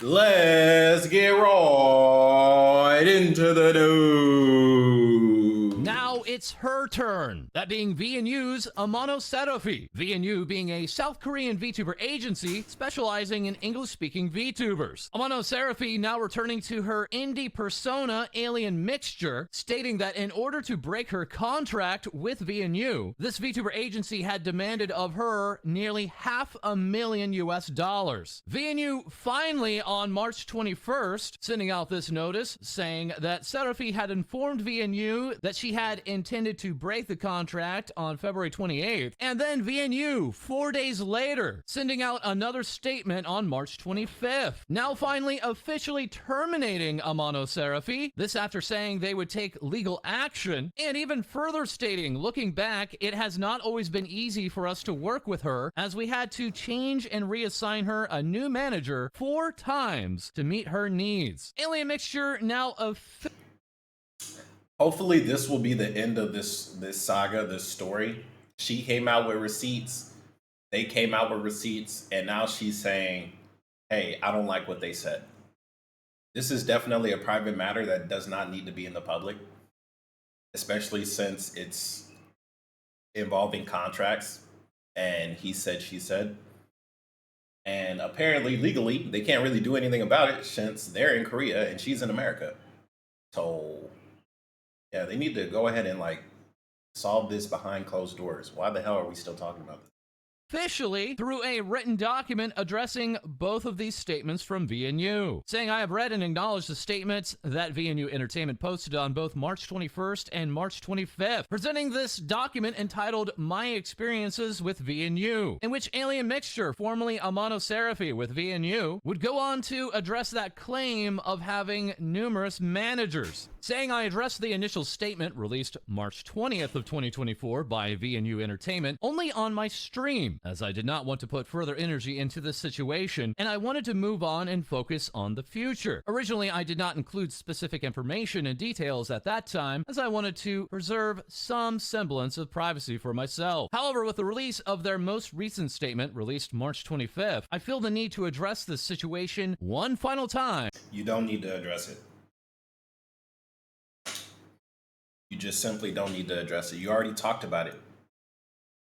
Let's get right into the news. Now it's her turn, that being VNU's Amano Serofi. VNU being a South Korean VTuber agency specializing in English-speaking VTubers. Amano Serofi now returning to her indie persona Alien Mixture, stating that in order to break her contract with VNU, this VTuber agency had demanded of her nearly $500,000 US. VNU finally on March 21st sending out this notice saying that Serofi had informed VNU that she had intended to break the contract on February 28th, and then VNU 4 days later sending out another statement on March 25th, now finally officially terminating Amano Serofi, this after saying they would take legal action, and even further stating, looking back, it has not always been easy for us to work with her, as we had to change and reassign her a new manager 4 times to meet her needs. Alien Mixture now Hopefully this will be the end of this saga, this story. She came out with receipts. They came out with receipts, and now she's saying, hey, I don't like what they said. This is definitely a private matter that does not need to be in the public, especially since it's involving contracts and he said, she said. And apparently, legally, they can't really do anything about it since they're in Korea and she's in America. So, yeah, they need to go ahead and solve this behind closed doors. Why the hell are we still talking about this? officially through a written document addressing both of these statements from VNU, saying, I have read and acknowledged the statements that VNU Entertainment posted on both March 21st and March 25th, presenting this document entitled My Experiences with VNU, in which Alien Mixture, formerly Amano Serofi with VNU, would go on to address that claim of having numerous managers, saying I addressed the initial statement released March 20th of 2024 by VNU Entertainment only on my stream, as I did not want to put further energy into this situation, and I wanted to move on and focus on the future. Originally, I did not include specific information and details at that time, as I wanted to preserve some semblance of privacy for myself. However, with the release of their most recent statement, released March 25th, I feel the need to address this situation one final time. You don't need to address it. You just simply don't need to address it. You already talked about it.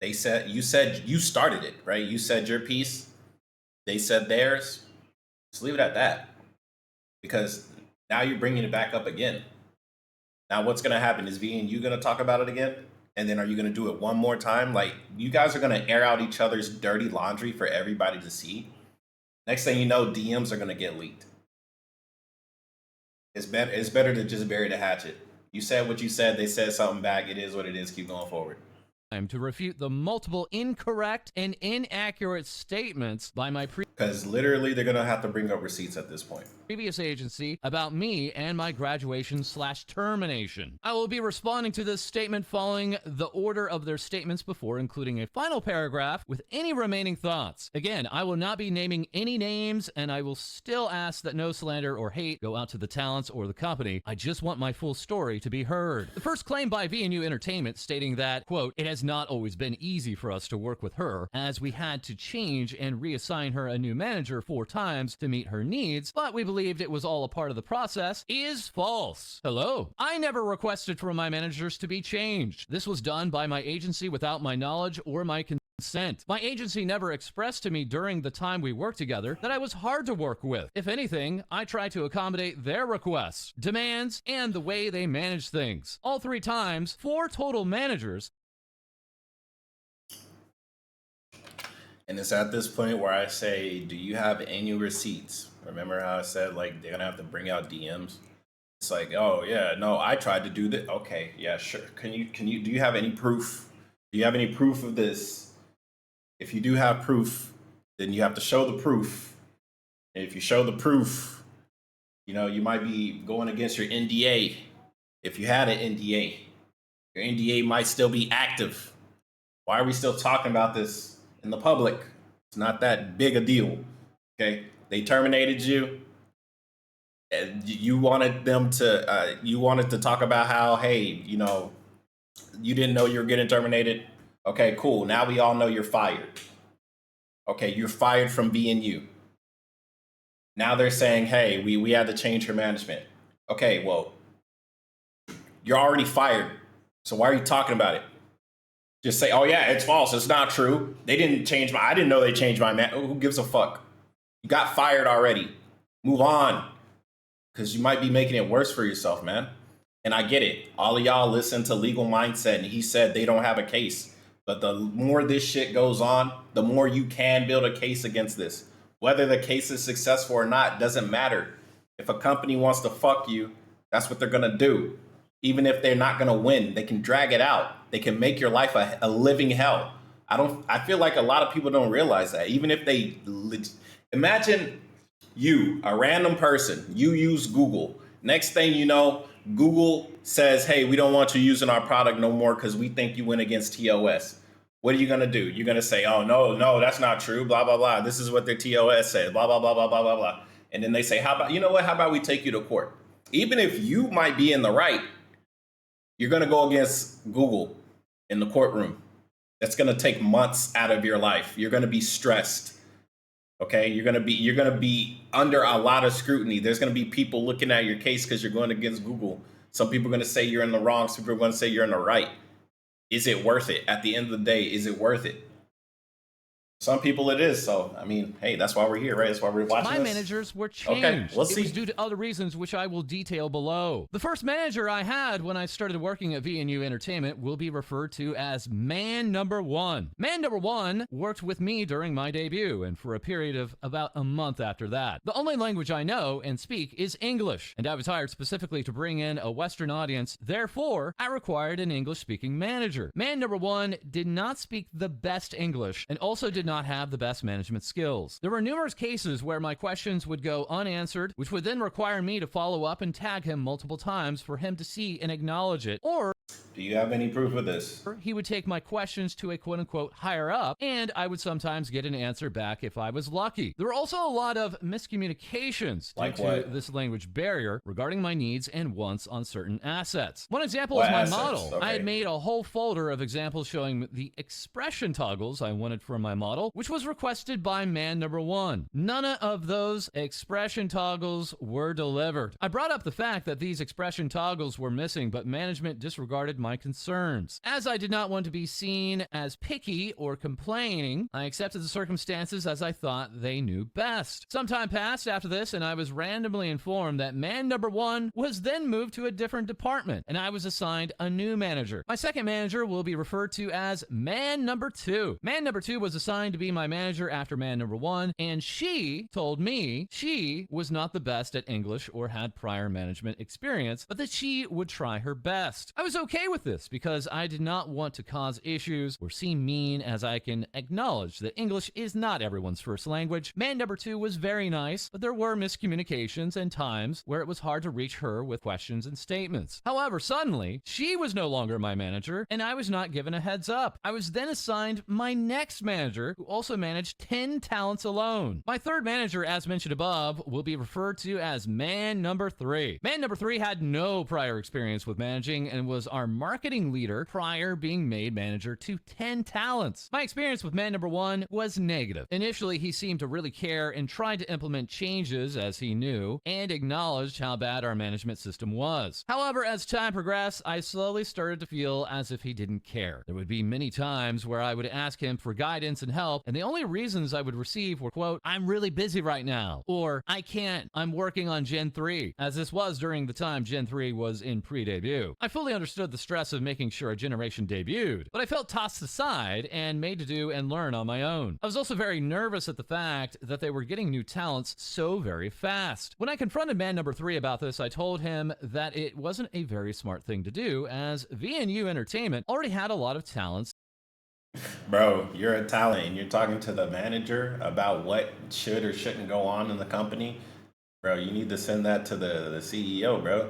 You said you started it, right? You said your piece. They said theirs. Just leave it at that. Because now you're bringing it back up again. Now what's going to happen? Is VNU going to talk about it again? And then are you going to do it one more time? Like, you guys are going to air out each other's dirty laundry for everybody to see. Next thing you know, DMs are going to get leaked. It's better to just bury the hatchet. You said what you said. They said something back. It is what it is. Keep going forward. To refute the multiple incorrect and inaccurate statements by my because literally they're gonna have to bring up receipts at this point. Previous agency about me and my graduation/termination. I will be responding to this statement following the order of their statements before including a final paragraph with any remaining thoughts. Again, I will not be naming any names, and I will still ask that no slander or hate go out to the talents or the company. I just want my full story to be heard. The first claim by VNU Entertainment stating that, quote, it has not always been easy for us to work with her, as we had to change and reassign her a new manager 4 times to meet her needs, but we believed it was all a part of the process, is false. Hello? I never requested for my managers to be changed. This was done by my agency without my knowledge or my consent. My agency never expressed to me during the time we worked together that I was hard to work with. If anything, I tried to accommodate their requests, demands, and the way they manage things. All 3 times, 4 total managers. And it's at this point where I say, do you have any receipts? Remember how I said, like, they're gonna have to bring out DMs? It's like, oh yeah, no, I tried to do that. Okay, yeah, sure. Do you have any proof? Do you have any proof of this? If you do have proof, then you have to show the proof. And if you show the proof, you know, you might be going against your NDA. If you had an NDA, your NDA might still be active. Why are we still talking about this in the public? It's not that big a deal. Okay, they terminated you, and you wanted them to. You wanted to talk about how, hey, you know, you didn't know you were getting terminated. Okay, cool. Now we all know you're fired. Okay, you're fired from VNU. Now they're saying, hey, we had to change her management. Okay, well, you're already fired. So why are you talking about it? Just say, oh yeah, it's false. It's not true. They didn't change I didn't know they changed my man. Who gives a fuck? You got fired already. Move on. Because you might be making it worse for yourself, man. And I get it. All of y'all listen to Legal Mindset, and he said they don't have a case. But the more this shit goes on, the more you can build a case against this. Whether the case is successful or not doesn't matter. If a company wants to fuck you, that's what they're gonna do. Even if they're not gonna win, they can drag it out. They can make your life a living hell. I feel like a lot of people don't realize that. Even if they imagine you, a random person, you use Google. Next thing you know, Google says, hey, we don't want you using our product no more because we think you went against TOS. What are you going to do? You're going to say, oh, no, that's not true, blah, blah, blah. This is what their TOS said, blah, blah, blah, blah, blah, blah, blah. And then they say, how about, you know what? How about we take you to court? Even if you might be in the right, you're going to go against Google in the courtroom. That's going to take months out of your life. You're going to be stressed. Okay, you're gonna be under a lot of scrutiny. There's gonna be people looking at your case because you're going against Google. Some people are gonna say you're in the wrong. Some people are gonna say you're in the right. Is it worth it? At the end of the day, is it worth it? Some people it is. So, I mean, hey, that's why we're here, right? That's why we're watching My this. managers were changed. Okay, let's see. It was due to other reasons, which I will detail below. The first manager I had when I started working at VNU Entertainment will be referred to as Man Number One. Man Number One worked with me during my debut and for a period of about a month after that. The only language I know and speak is English, and I was hired specifically to bring in a Western audience. Therefore, I required an English-speaking manager. Man Number One did not speak the best English and also did not have the best management skills. There were numerous cases where my questions would go unanswered, which would then require me to follow up and tag him multiple times for him to see and acknowledge it. Or do you have any proof of this? He would take my questions to a quote-unquote higher up, and I would sometimes get an answer back if I was lucky. There were also a lot of miscommunications due to this language barrier regarding my needs and wants on certain assets. One example is my model. Okay. I had made a whole folder of examples showing the expression toggles I wanted for my model, which was requested by Man Number One. None of those expression toggles were delivered. I brought up the fact that these expression toggles were missing, but management disregarded my concerns. As I did not want to be seen as picky or complaining, I accepted the circumstances as I thought they knew best. Some time passed after this, and I was randomly informed that Man Number One was then moved to a different department, and I was assigned a new manager. My second manager will be referred to as Man Number Two. Man Number Two was assigned to be my manager after Man Number One, and she told me she was not the best at English or had prior management experience, but that she would try her best. I was okay with this because I did not want to cause issues or seem mean, as I can acknowledge that English is not everyone's first language. Man Number Two was very nice, but there were miscommunications and times where it was hard to reach her with questions and statements. However, suddenly, she was no longer my manager, and I was not given a heads up. I was then assigned my next manager, who also managed 10 talents alone. My third manager, as mentioned above, will be referred to as Man Number Three. Man Number Three had no prior experience with managing and was our marketing leader prior being made manager to 10 talents. My experience with Man Number One was negative. Initially, he seemed to really care and tried to implement changes as he knew and acknowledged how bad our management system was. However, as time progressed, I slowly started to feel as if he didn't care. There would be many times where I would ask him for guidance and help, and the only reasons I would receive were, quote, I'm really busy right now, or I can't, I'm working on Gen 3, as this was during the time Gen 3 was in pre-debut. I fully understood the stress of making sure a generation debuted, but I felt tossed aside and made to do and learn on my own. I was also very nervous at the fact that they were getting new talents so very fast. When I confronted Man Number Three about this, I told him that it wasn't a very smart thing to do, as VNU Entertainment already had a lot of talents. Bro, you're a talent and you're talking to the manager about what should or shouldn't go on in the company. Bro, you need to send that to the CEO, bro.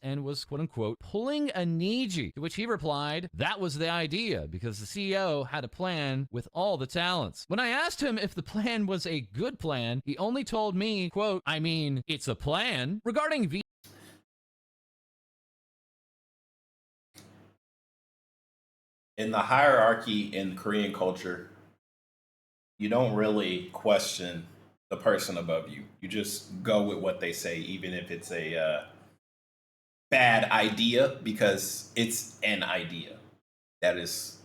And was, quote unquote, pulling a Niji, to which he replied, that was the idea, because the CEO had a plan with all the talents. When I asked him if the plan was a good plan, he only told me, quote, I mean, it's a plan. Regarding in the hierarchy in Korean culture, you don't really question the person above you. You just go with what they say, even if it's a bad idea, because it's an idea. That is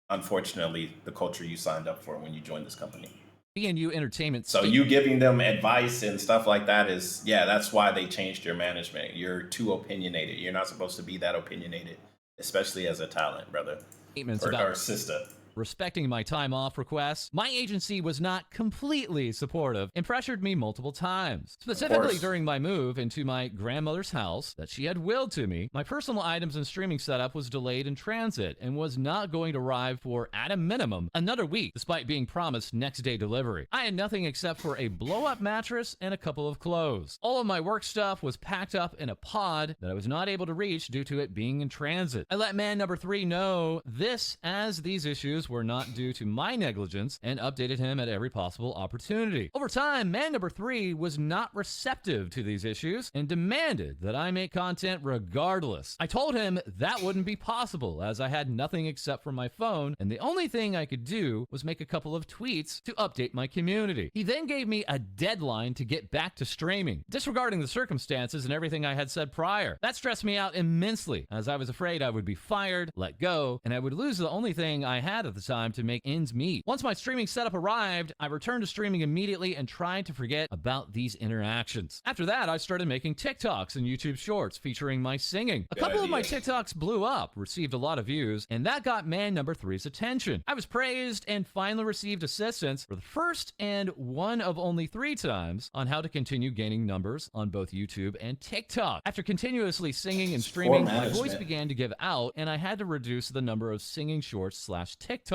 unfortunately the culture you signed up for when you joined this company. B&U Entertainment. So you giving them advice and stuff like that is, yeah, that's why they changed your management. You're too opinionated. You're not supposed to be that opinionated, especially as a talent, brother. Statements or sister. Respecting my time off requests, my agency was not completely supportive and pressured me multiple times. Specifically during my move into my grandmother's house that she had willed to me, my personal items and streaming setup was delayed in transit and was not going to arrive for, at a minimum, another week, despite being promised next day delivery. I had nothing except for a blow-up mattress and a couple of clothes. All of my work stuff was packed up in a pod that I was not able to reach due to it being in transit. I let man number 3 know this, as these issues were not due to my negligence, and updated him at every possible opportunity. Over time, man number 3 was not receptive to these issues and demanded that I make content regardless. I told him that wouldn't be possible, as I had nothing except for my phone, and the only thing I could do was make a couple of tweets to update my community. He then gave me a deadline to get back to streaming, disregarding the circumstances and everything I had said prior. That stressed me out immensely, as I was afraid I would be fired, let go, and I would lose the only thing I had at the time to make ends meet. Once my streaming setup arrived, I returned to streaming immediately and tried to forget about these interactions. After that, I started making TikToks and YouTube shorts featuring my singing. A couple of my TikToks blew up, received a lot of views, and that got man number 3's attention. I was praised and finally received assistance for the first and one of only 3 times on how to continue gaining numbers on both YouTube and TikTok. After continuously singing and streaming, my voice began to give out, and I had to reduce the number of singing shorts / TikToks.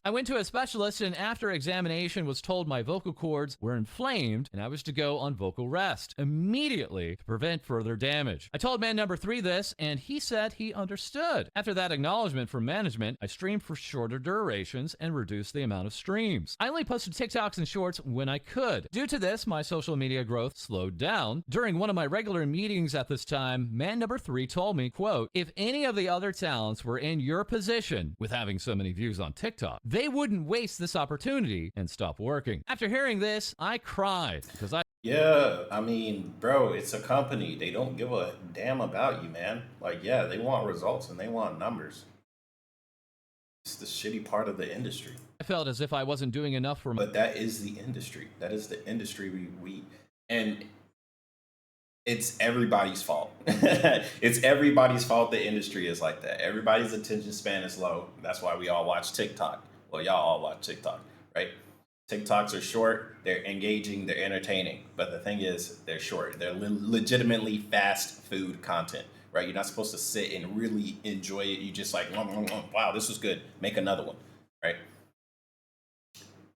I went to a specialist, and after examination was told my vocal cords were inflamed and I was to go on vocal rest immediately to prevent further damage. I told man number 3 this, and he said he understood. After that acknowledgement from management, I streamed for shorter durations and reduced the amount of streams. I only posted TikToks and shorts when I could. Due to this, my social media growth slowed down. During one of my regular meetings at this time, man number 3 told me, quote, if any of the other talents were in your position with having so many views on TikTok, they wouldn't waste this opportunity and stop working. After hearing this, I cried because Yeah, I mean, bro, it's a company. They don't give a damn about you, man. Like, yeah, they want results and they want numbers. It's the shitty part of the industry. I felt as if I wasn't doing enough for my... But that is the industry. That is the industry and it's everybody's fault. It's everybody's fault the industry is like that. Everybody's attention span is low. That's why we all watch TikTok. Well, y'all all watch TikTok, right? TikToks are short, they're engaging, they're entertaining. But the thing is, they're short. They're legitimately fast food content, right? You're not supposed to sit and really enjoy it. You just like, wow, this was good. Make another one, right?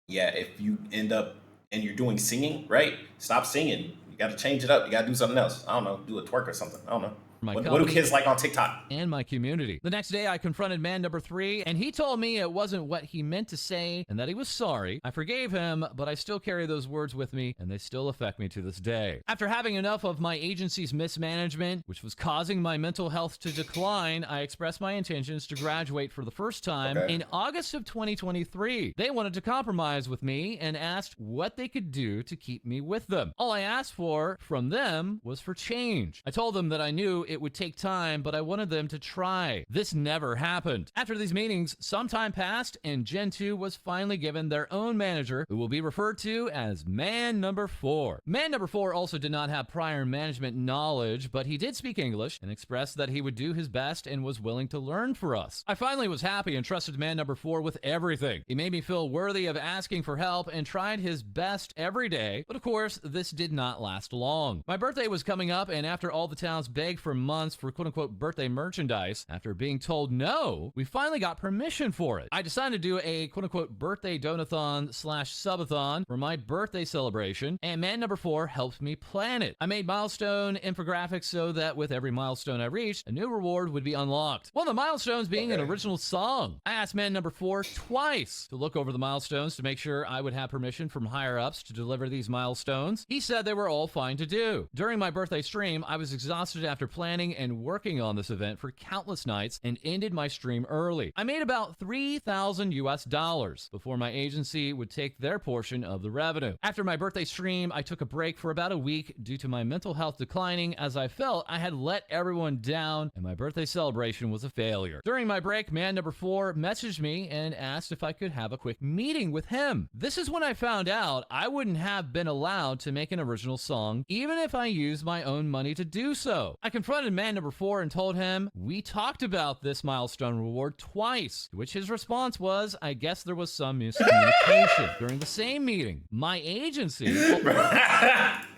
Yeah, if you end up and you're doing singing, right? Stop singing. You got to change it up. You got to do something else. I don't know. Do a twerk or something. I don't know. What do kids like on TikTok? And my community. The next day, I confronted man number 3, and he told me it wasn't what he meant to say and that he was sorry. I forgave him, but I still carry those words with me, and they still affect me to this day. After having enough of my agency's mismanagement, which was causing my mental health to decline, I expressed my intentions to graduate for the first time in August of 2023. They wanted to compromise with me and asked what they could do to keep me with them. All I asked for from them was for change. I told them that I knew it would take time, but I wanted them to try. This never happened. After these meetings, some time passed, and Gen 2 was finally given their own manager, who will be referred to as man number 4. Man number 4 also did not have prior management knowledge, but he did speak English and expressed that he would do his best and was willing to learn for us. I finally was happy and trusted man number 4 with everything. He made me feel worthy of asking for help and tried his best every day, but of course, this did not last long. My birthday was coming up, and after all the towns begged for months for quote-unquote birthday merchandise, after being told no, we finally got permission for it. I decided to do a quote-unquote birthday donathon / subathon for my birthday celebration, and man number 4 helped me plan it. I made milestone infographics so that with every milestone I reached, a new reward would be unlocked. One of the milestones being an original song. I asked man number 4 twice to look over the milestones to make sure I would have permission from higher-ups to deliver these milestones. He said they were all fine to do. During my birthday stream, I was exhausted after playing planning and working on this event for countless nights and ended my stream early. I made about $3,000 before my agency would take their portion of the revenue. After my birthday stream, I took a break for about a week due to my mental health declining, as I felt I had let everyone down and my birthday celebration was a failure. During my break, man number 4 messaged me and asked if I could have a quick meeting with him. This is when I found out I wouldn't have been allowed to make an original song, even if I used my own money to do so. I confronted man number 4 and told him we talked about this milestone reward twice, to which his response was, I guess there was some miscommunication. During the same meeting, my agency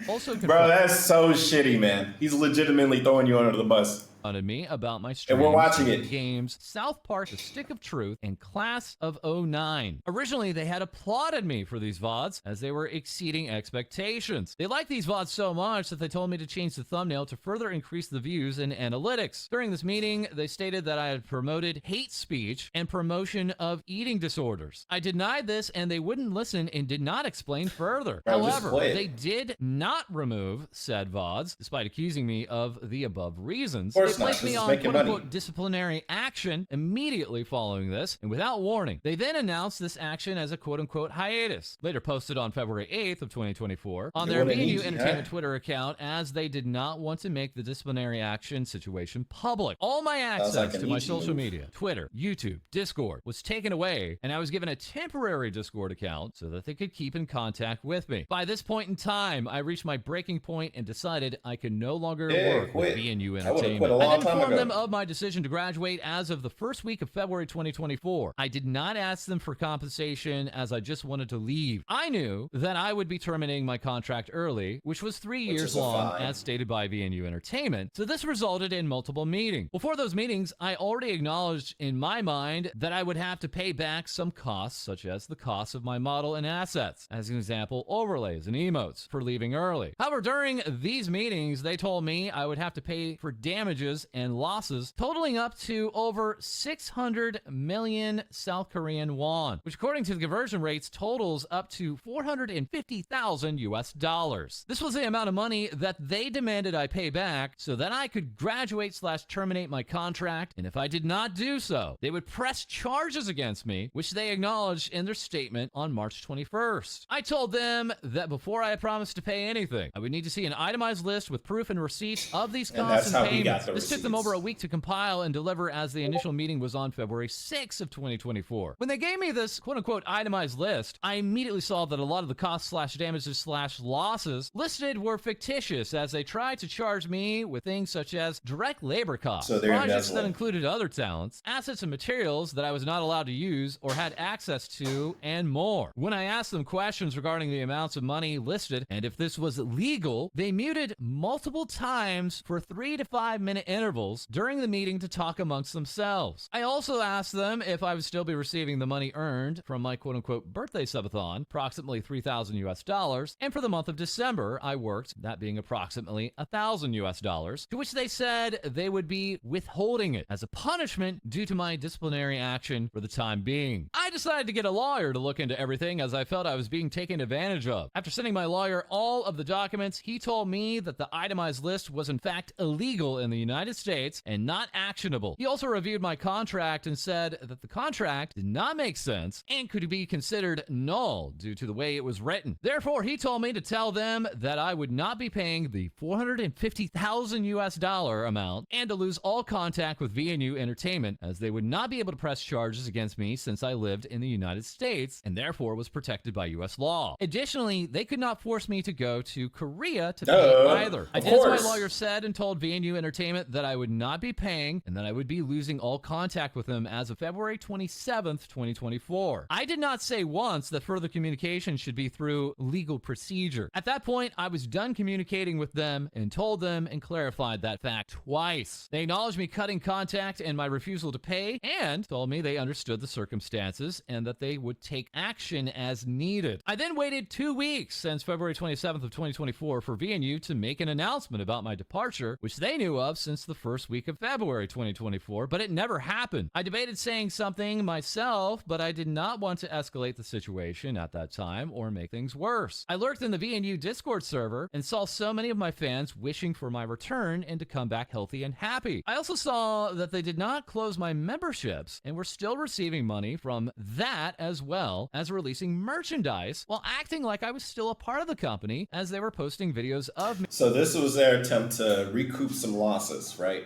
also confirmed. Bro, that's so shitty, man. He's legitimately throwing you under the bus. On me about my streams, and we're watching it. Games, South Park, The Stick of Truth, and Class of '09. Originally, they had applauded me for these VODs as they were exceeding expectations. They liked these VODs so much that they told me to change the thumbnail to further increase the views and analytics. During this meeting, they stated that I had promoted hate speech and promotion of eating disorders. I denied this and they wouldn't listen and did not explain further. However, they did not remove said VODs, despite accusing me of the above reasons. They placed me on quote-unquote disciplinary action immediately following this, and without warning. They then announced this action as a quote-unquote hiatus. Later posted on February 8th of 2024 on their VTuber Entertainment Twitter account, as they did not want to make the disciplinary action situation public. All my access to my social media, Twitter, YouTube, Discord, was taken away, and I was given a temporary Discord account so that they could keep in contact with me. By this point in time, I reached my breaking point and decided I could no longer work with VNU Entertainment. I then informed them of my decision to graduate as of the first week of February 2024. I did not ask them for compensation, as I just wanted to leave. I knew that I would be terminating my contract early, which was 3 years long, as stated by VNU Entertainment, so this resulted in multiple meetings. Before those meetings, I already acknowledged in my mind that I would have to pay back some costs, such as the cost of my model and assets, as an example, overlays and emotes, for leaving early. However, during these meetings, they told me I would have to pay for damages and losses totaling up to over 600 million South Korean won, which according to the conversion rates totals up to 450,000 US dollars. This was the amount of money that they demanded I pay back so that I could graduate/terminate my contract, and if I did not do so, they would press charges against me, which they acknowledged in their statement on March 21st. I told them that before I promised to pay anything, I would need to see an itemized list with proof and receipts of these costs and payments. This took them over a week to compile and deliver, as the initial meeting was on February 6th of 2024. When they gave me this quote-unquote itemized list, I immediately saw that a lot of the costs/damages/losses listed were fictitious, as they tried to charge me with things such as direct labor costs, projects that included other talents, assets and materials that I was not allowed to use or had access to, and more. When I asked them questions regarding the amounts of money listed and if this was legal, they muted multiple times for 3 to 5 minute intervals during the meeting to talk amongst themselves. I also asked them if I would still be receiving the money earned from my quote-unquote birthday subathon, approximately 3,000 US dollars, and for the month of December, I worked, that being approximately 1,000 US dollars, to which they said they would be withholding it as a punishment due to my disciplinary action for the time being. I decided to get a lawyer to look into everything, as I felt I was being taken advantage of. After sending my lawyer all of the documents, he told me that the itemized list was in fact illegal in the United States and not actionable. He also reviewed my contract and said that the contract did not make sense and could be considered null due to the way it was written. Therefore, he told me to tell them that I would not be paying the 450,000 US dollar amount and to lose all contact with VNU Entertainment, as they would not be able to press charges against me since I lived in the United States and therefore was protected by US law. Additionally, they could not force me to go to Korea to pay either. I did as my lawyer said and told VNU Entertainment that I would not be paying and that I would be losing all contact with them as of February 27th, 2024. I did not say once that further communication should be through legal procedure. At that point, I was done communicating with them and told them and clarified that fact twice. They acknowledged me cutting contact and my refusal to pay, and told me they understood the circumstances and that they would take action as needed. I then waited 2 weeks since February 27th of 2024 for VNU to make an announcement about my departure, which they knew of since the first week of February 2024, but it never happened. I debated saying something myself, but I did not want to escalate the situation at that time or make things worse. I lurked in the VNU Discord server and saw so many of my fans wishing for my return and to come back healthy and happy. I also saw that they did not close my memberships and were still receiving money from that as well as releasing merchandise while acting like I was still a part of the company as they were posting videos of me. So this was their attempt to recoup some losses, right?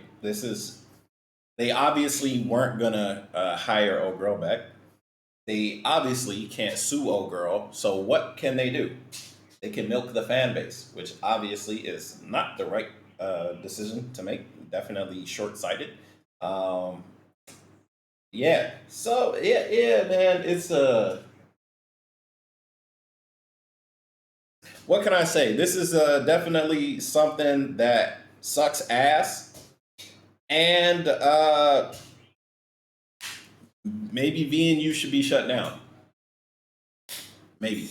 They obviously weren't gonna hire old girl back. They obviously can't sue old girl. So what can they do? They can milk the fan base, which obviously is not the right decision to make. Definitely short-sighted. Yeah. So yeah, man. It's what can I say? This is definitely something that sucks ass, and maybe VNU should be shut down. Maybe.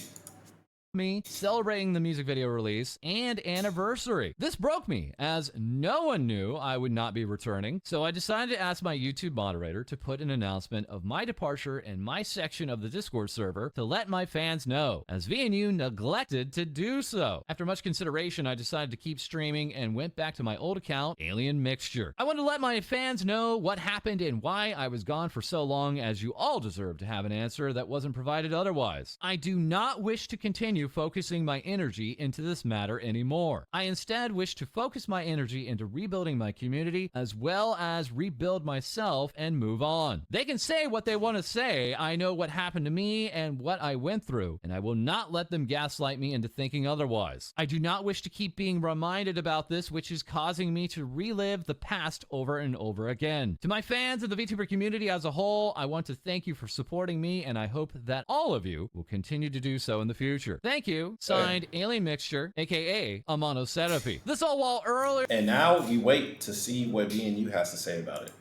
Me celebrating the music video release and anniversary. This broke me as no one knew I would not be returning, so I decided to ask my YouTube moderator to put an announcement of my departure in my section of the Discord server to let my fans know, as VNU neglected to do so. After much consideration, I decided to keep streaming and went back to my old account, Alien Mixture. I wanted to let my fans know what happened and why I was gone for so long, as you all deserve to have an answer that wasn't provided otherwise. I do not wish to continue focusing my energy into this matter anymore. I instead wish to focus my energy into rebuilding my community as well as rebuild myself and move on. They can say what they want to say. I know what happened to me and what I went through, and I will not let them gaslight me into thinking otherwise. I do not wish to keep being reminded about this, which is causing me to relive the past over and over again. To my fans of the VTuber community as a whole, I want to thank you for supporting me, and I hope that all of you will continue to do so in the future. Thank you. Signed, Alien Mixture, aka Amonotherapy. This all while earlier. And now we wait to see what VNU has to say about it.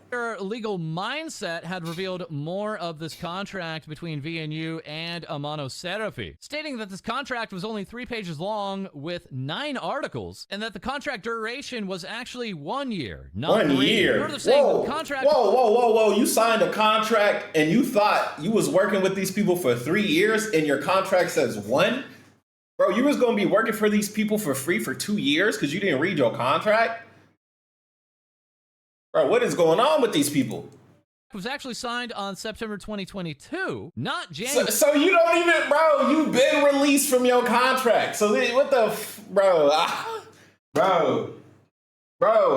Legal Mindset had revealed more of this contract between VNU and Amonotherapy, stating that this contract was only 3 pages long with 9 articles, and that the contract duration was actually 1 year, not 1 3. year. Further saying Whoa. the contract. Whoa! You signed a contract and you thought you was working with these people for 3 years, and your contract says 1. Bro, you was gonna be working for these people for free for 2 years because you didn't read your contract? Bro, what is going on with these people? Was actually signed on September 2022, not January. So you don't even, bro, you've been released from your contract. So what the, bro,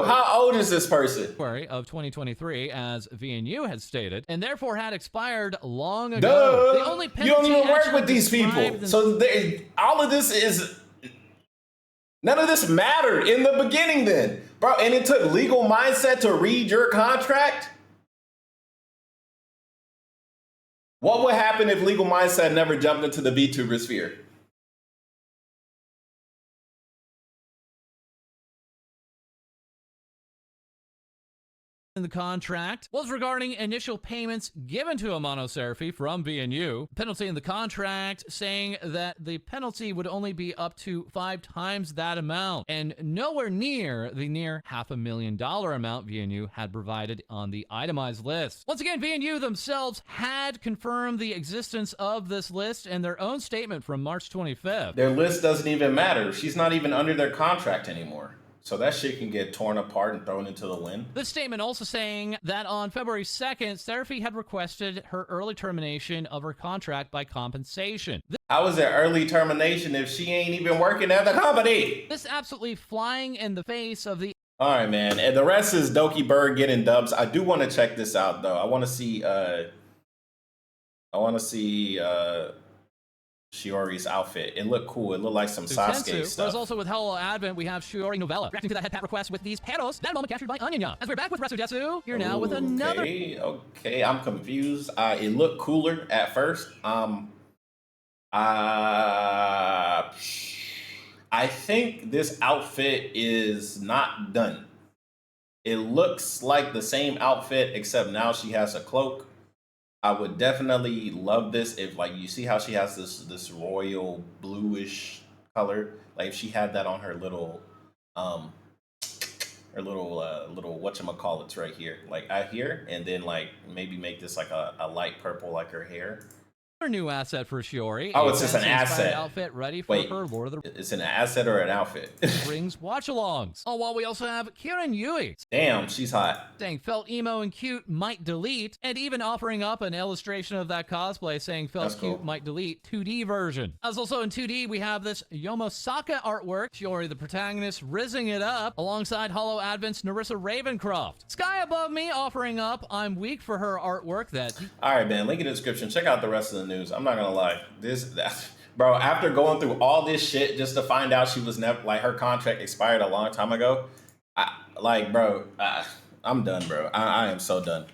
how old is this person? Of 2023, as VNU had stated, and therefore had expired long ago. Duh. The only You don't even work actually with these people. So all of this is, none of this mattered in the beginning then. Bro, and it took Legal Mindset to read your contract? What would happen if Legal Mindset never jumped into the VTuber sphere? In the contract was regarding initial payments given to Amonotherapy from VNU. Penalty in the contract saying that the penalty would only be up to 5 times that amount, and nowhere near the near $500,000 amount VNU had provided on the itemized list. Once again, VNU themselves had confirmed the existence of this list in their own statement from March 25th. Their list doesn't even matter. She's not even under their contract anymore. So that shit can get torn apart and thrown into the wind. This statement also saying that on February 2nd, Seraphy had requested her early termination of her contract by compensation. How is it early termination if she ain't even working at the company? This absolutely flying in the face of the... All right, man. And the rest is Doki Bird getting dubs. I do want to check this out, though. I want to see... Shiori's outfit. It looked cool. It looked like some Sasuke stuff. There's also with Hello Advent, we have Shiori Novella reacting to that head pat request with these panels. That moment captured by Onion. As we're back with Resudetsu, you're now with another. Okay, I'm confused. It looked cooler at first. I think this outfit is not done. It looks like the same outfit, except now she has a cloak. I would definitely love this if, like, you see how she has this royal bluish color. Like if she had that on her little little whatchamacallits right here, like out here, and then like maybe make this like a light purple like her hair. Her new asset for Shiori. Oh, it's just an fancy-inspired asset. outfit ready for Wait, her Lord of the it's an asset or an outfit? Rings watch-alongs. Oh, while we also have Kieran Yui Damn, she's hot. saying felt emo and cute might delete, and even offering up an illustration of that cosplay saying felt That's cute cool. might delete 2D version. As also in 2D, we have this Yomosaka artwork, Shiori the protagonist rizzing it up alongside Hollow Advent's Narissa Ravencroft. Sky Above Me offering up I'm Weak for her artwork that... All right, man, link in the description. Check out the rest of the news. I'm not gonna lie, bro, after going through all this shit just to find out she was never, like, her contract expired a long time ago, I'm done, bro. I am so done.